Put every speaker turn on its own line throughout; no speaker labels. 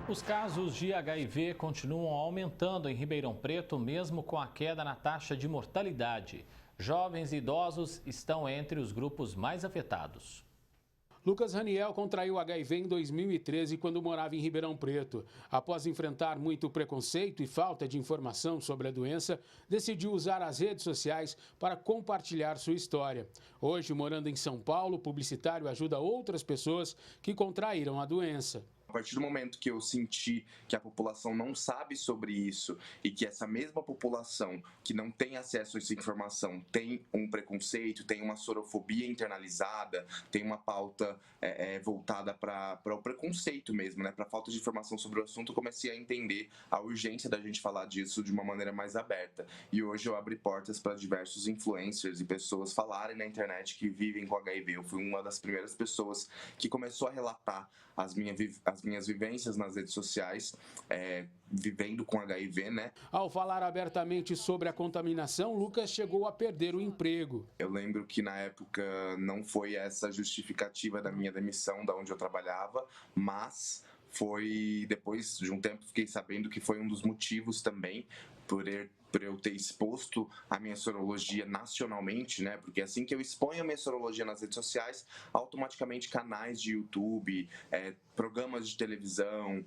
Os casos de HIV continuam aumentando em Ribeirão Preto, mesmo com a queda na taxa de mortalidade. Jovens e idosos estão entre os grupos mais afetados.
Lucas Raniel contraiu HIV em 2013, quando morava em Ribeirão Preto. Após enfrentar muito preconceito e falta de informação sobre a doença, decidiu usar as redes sociais para compartilhar sua história. Hoje, morando em São Paulo, o publicitário ajuda outras pessoas que contraíram a doença.
A partir do momento que eu senti que a população não sabe sobre isso e que essa mesma população que não tem acesso a essa informação tem um preconceito, tem uma sorofobia internalizada, tem uma pauta voltada para o preconceito mesmo, né? Para a falta de informação sobre o assunto, eu comecei a entender a urgência da gente falar disso de uma maneira mais aberta. E hoje eu abri portas para diversos influencers e pessoas falarem na internet que vivem com HIV. Eu fui uma das primeiras pessoas que começou a relatar as minhas vivências nas redes sociais, vivendo com HIV, né?
Ao falar abertamente sobre a contaminação, Lucas chegou a perder o emprego.
Eu lembro que na época não foi essa justificativa da minha demissão da onde eu trabalhava, mas foi depois de um tempo fiquei sabendo que foi um dos motivos também por eu ter exposto a minha sorologia nacionalmente, né? Porque assim que eu exponho a minha sorologia nas redes sociais, automaticamente canais de YouTube, programas de televisão,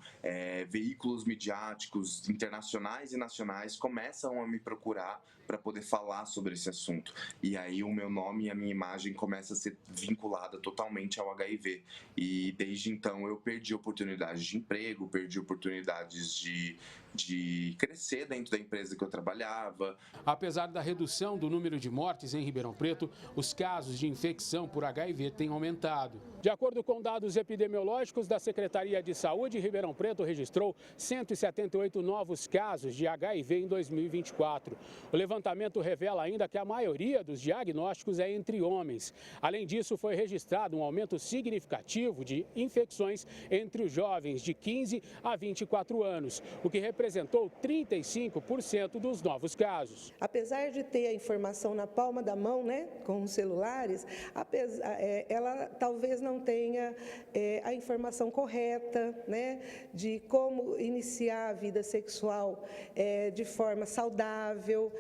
veículos midiáticos internacionais e nacionais começam a me procurar para poder falar sobre esse assunto. E aí o meu nome e a minha imagem começa a ser vinculada totalmente ao HIV. E desde então eu perdi oportunidades de emprego, perdi oportunidades de crescer dentro da empresa que eu trabalhava.
Apesar da redução do número de mortes em Ribeirão Preto, os casos de infecção por HIV têm aumentado. De acordo com dados epidemiológicos da Secretaria de Saúde, Ribeirão Preto registrou 178 novos casos de HIV em 2024. O levantamento revela ainda que a maioria dos diagnósticos é entre homens. Além disso, foi registrado um aumento significativo de infecções entre os jovens de 15 a 24 anos, o que representou 35% dos novos casos.
Apesar de ter a informação na palma da mão, né, com os celulares, ela talvez não tenha a informação correta, né, de como iniciar a vida sexual de forma saudável,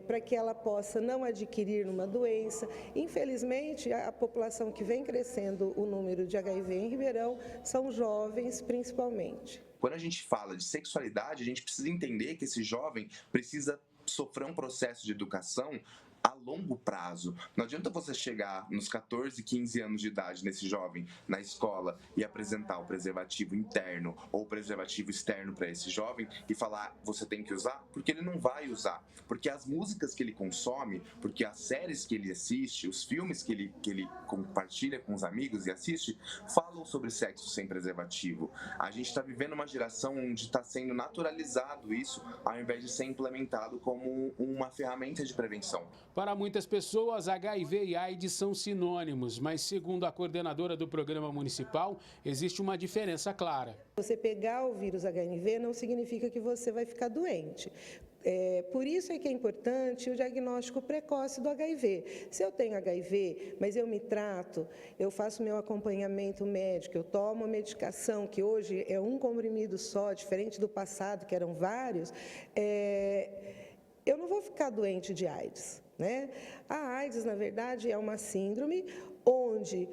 para que ela possa não adquirir uma doença. Infelizmente, a população que vem crescendo o número de HIV em Ribeirão são jovens, principalmente.
Quando a gente fala de sexualidade, a gente precisa entender que esse jovem precisa sofrer um processo de educação a longo prazo. Não adianta você chegar nos 14, 15 anos de idade nesse jovem na escola e apresentar o preservativo interno ou o preservativo externo para esse jovem e falar você tem que usar, porque ele não vai usar. Porque as músicas que ele consome, porque as séries que ele assiste, os filmes que ele compartilha com os amigos e assiste, falam sobre sexo sem preservativo. A gente está vivendo uma geração onde está sendo naturalizado isso, ao invés de ser implementado como uma ferramenta de prevenção.
Para muitas pessoas, HIV e AIDS são sinônimos, mas segundo a coordenadora do programa municipal, existe uma diferença clara.
Você pegar o vírus HIV não significa que você vai ficar doente. Por isso é que é importante o diagnóstico precoce do HIV. Se eu tenho HIV, mas eu me trato, eu faço meu acompanhamento médico, eu tomo a medicação, que hoje é um comprimido só, diferente do passado, que eram vários, eu não vou ficar doente de AIDS. Né? A AIDS, na verdade, é uma síndrome onde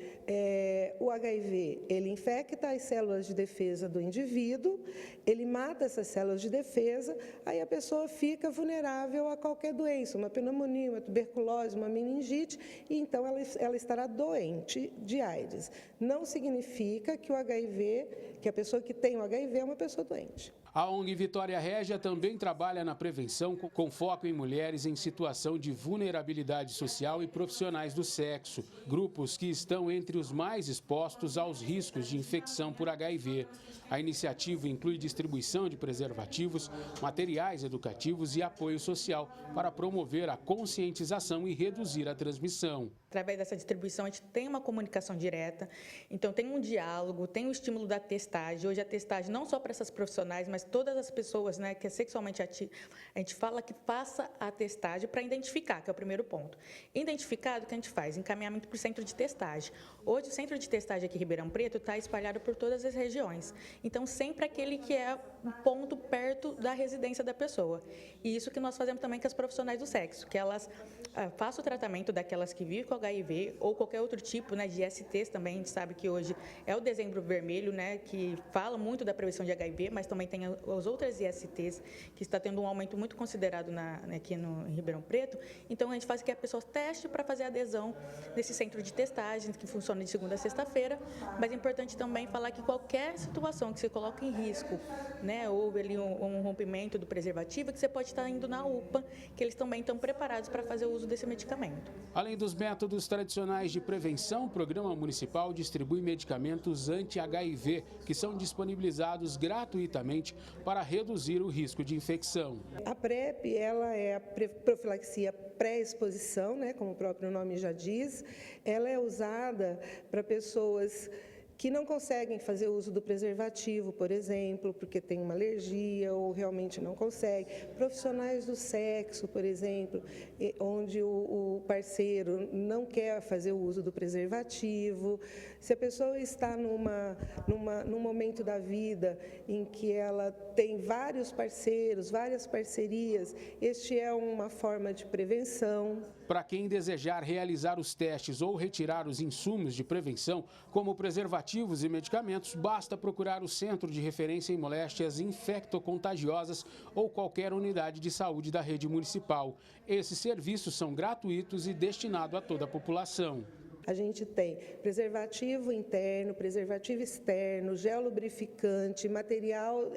o HIV ele infecta as células de defesa do indivíduo, ele mata essas células de defesa, aí a pessoa fica vulnerável a qualquer doença, uma pneumonia, uma tuberculose, uma meningite, e então ela estará doente de AIDS. Não significa que o HIV, que a pessoa que tem o HIV é uma pessoa doente.
A ONG Vitória Régia também trabalha na prevenção com foco em mulheres em situação de vulnerabilidade social e profissionais do sexo, grupos que estão entre os mais expostos aos riscos de infecção por HIV. A iniciativa inclui distribuição de preservativos, materiais educativos e apoio social para promover a conscientização e reduzir a transmissão.
Através dessa distribuição, a gente tem uma comunicação direta, então tem um diálogo, tem o estímulo da testagem. Hoje a testagem não só para essas profissionais, mas todas as pessoas, né, que é sexualmente ativa, a gente fala que faça a testagem para identificar, que é o primeiro ponto. Identificado, o que a gente faz? Encaminhamento para o centro de testagem. Hoje, o centro de testagem aqui em Ribeirão Preto está espalhado por todas as regiões. Então, sempre aquele que é um ponto perto da residência da pessoa. E isso que nós fazemos também com as profissionais do sexo, que elas façam o tratamento daquelas que vivem com HIV ou qualquer outro tipo, né, de ISTs também. A gente sabe que hoje é o Dezembro Vermelho, né, que fala muito da prevenção de HIV, mas também tem as outras ISTs, que está tendo um aumento muito considerado aqui em Ribeirão Preto. Então, a gente faz que a pessoa teste para fazer adesão nesse centro de testagem, que funciona de segunda a sexta-feira. Mas é importante também falar que qualquer situação que você coloque em risco, né, houve ali um rompimento do preservativo, que você pode estar indo na UPA, que eles também estão preparados para fazer o uso desse medicamento.
Além dos métodos tradicionais de prevenção, o Programa Municipal distribui medicamentos anti-HIV, que são disponibilizados gratuitamente para reduzir o risco de infecção.
A PrEP, ela é a profilaxia pré-exposição, né, como o próprio nome já diz. Ela é usada para pessoas que não conseguem fazer uso do preservativo, por exemplo, porque tem uma alergia ou realmente não consegue. Profissionais do sexo, por exemplo, onde o parceiro não quer fazer o uso do preservativo. Se a pessoa está num momento da vida em que ela tem vários parceiros, várias parcerias, este é uma forma de prevenção.
Para quem desejar realizar os testes ou retirar os insumos de prevenção, como preservativos e medicamentos, basta procurar o Centro de Referência em Moléstias Infectocontagiosas ou qualquer unidade de saúde da rede municipal. Esses serviços são gratuitos e destinados a toda a população.
A gente tem preservativo interno, preservativo externo, gel lubrificante, material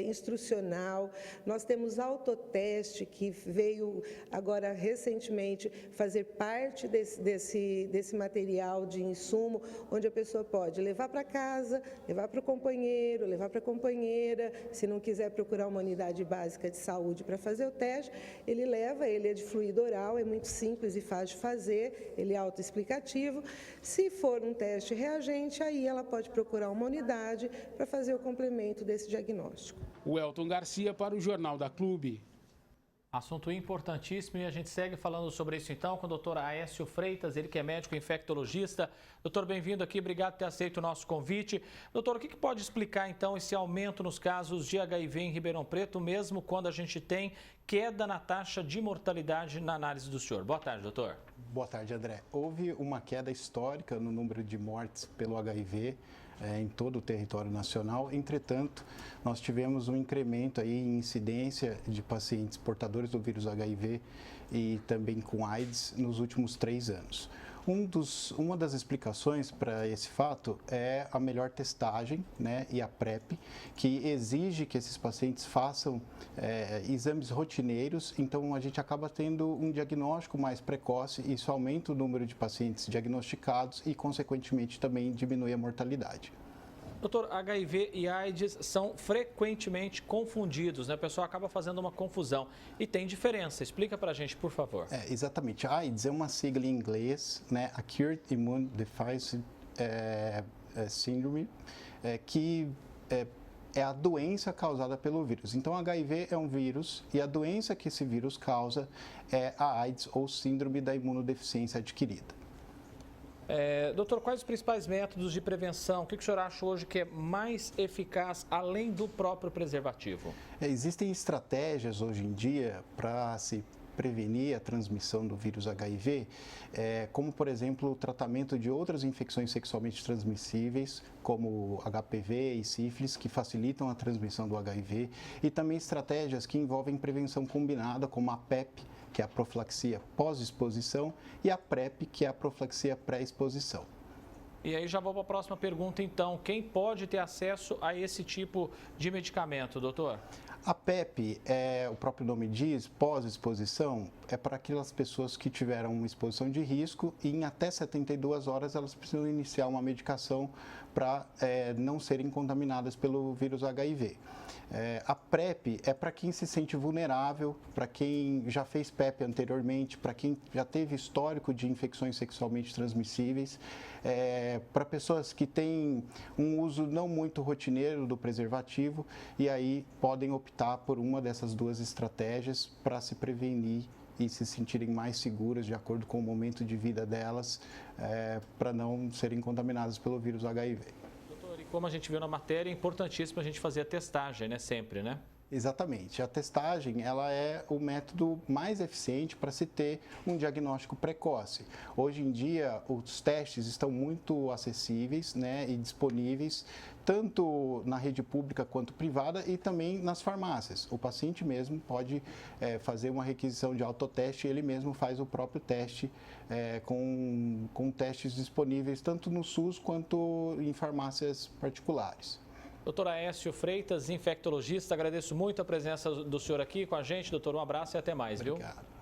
instrucional. Nós temos autoteste, que veio agora recentemente fazer parte desse material de insumo, onde a pessoa pode levar para casa, levar para o companheiro, levar para a companheira. Se não quiser procurar uma unidade básica de saúde para fazer o teste, ele leva, ele é de fluido oral, é muito simples e fácil de fazer, ele é autoexplicativo. Se for um teste reagente, aí ela pode procurar uma unidade para fazer o complemento desse diagnóstico.
O Elton Garcia para o Jornal da Clube.
Assunto importantíssimo e a gente segue falando sobre isso então com o doutor Aécio Freitas, ele que é médico infectologista. Doutor, bem-vindo aqui, obrigado por ter aceito o nosso convite. Doutor, o que pode explicar então esse aumento nos casos de HIV em Ribeirão Preto, mesmo quando a gente tem queda na taxa de mortalidade na análise do senhor? Boa tarde, doutor.
Boa tarde, André. Houve uma queda histórica no número de mortes pelo HIV em todo o território nacional. Entretanto, nós tivemos um incremento aí em incidência de pacientes portadores do vírus HIV e também com AIDS nos últimos 3 anos. Uma das explicações para esse fato é a melhor testagem, né, e a PrEP, que exige que esses pacientes façam exames rotineiros, então a gente acaba tendo um diagnóstico mais precoce, isso aumenta o número de pacientes diagnosticados e, consequentemente, também diminui a mortalidade.
Doutor, HIV e AIDS são frequentemente confundidos, né? O pessoal acaba fazendo uma confusão. E tem diferença. Explica pra gente, por favor.
Exatamente. A AIDS é uma sigla em inglês, né? Acute Immune Deficiency Syndrome, que é a doença causada pelo vírus. Então, HIV é um vírus e a doença que esse vírus causa é a AIDS ou síndrome da imunodeficiência adquirida.
Doutor, quais os principais métodos de prevenção? O que o senhor acha hoje que é mais eficaz, além do próprio preservativo?
Existem estratégias hoje em dia para se prevenir a transmissão do vírus HIV, como, por exemplo, o tratamento de outras infecções sexualmente transmissíveis, como HPV e sífilis, que facilitam a transmissão do HIV, e também estratégias que envolvem prevenção combinada, como a PEP, que é a profilaxia pós-exposição, e a PrEP, que é a profilaxia pré-exposição.
E aí já vou para a próxima pergunta, então. Quem pode ter acesso a esse tipo de medicamento, doutor?
A PEP, o próprio nome diz, pós-exposição, é para aquelas pessoas que tiveram uma exposição de risco e em até 72 horas elas precisam iniciar uma medicação para não serem contaminadas pelo vírus HIV. A PrEP é para quem se sente vulnerável, para quem já fez PEP anteriormente, para quem já teve histórico de infecções sexualmente transmissíveis, para pessoas que têm um uso não muito rotineiro do preservativo e aí podem optar por uma dessas duas estratégias para se prevenir e se sentirem mais seguras de acordo com o momento de vida delas, para não serem contaminadas pelo vírus HIV.
Doutor, e como a gente viu na matéria, é importantíssimo a gente fazer a testagem, né? Sempre, né?
Exatamente. A testagem, ela é o método mais eficiente para se ter um diagnóstico precoce. Hoje em dia, os testes estão muito acessíveis, né, e disponíveis, tanto na rede pública quanto privada e também nas farmácias. O paciente mesmo pode fazer uma requisição de autoteste e ele mesmo faz o próprio teste com testes disponíveis tanto no SUS quanto em farmácias particulares.
Doutor Aécio Freitas, infectologista, agradeço muito a presença do senhor aqui com a gente. Doutor, um abraço e até mais, viu?
Obrigado.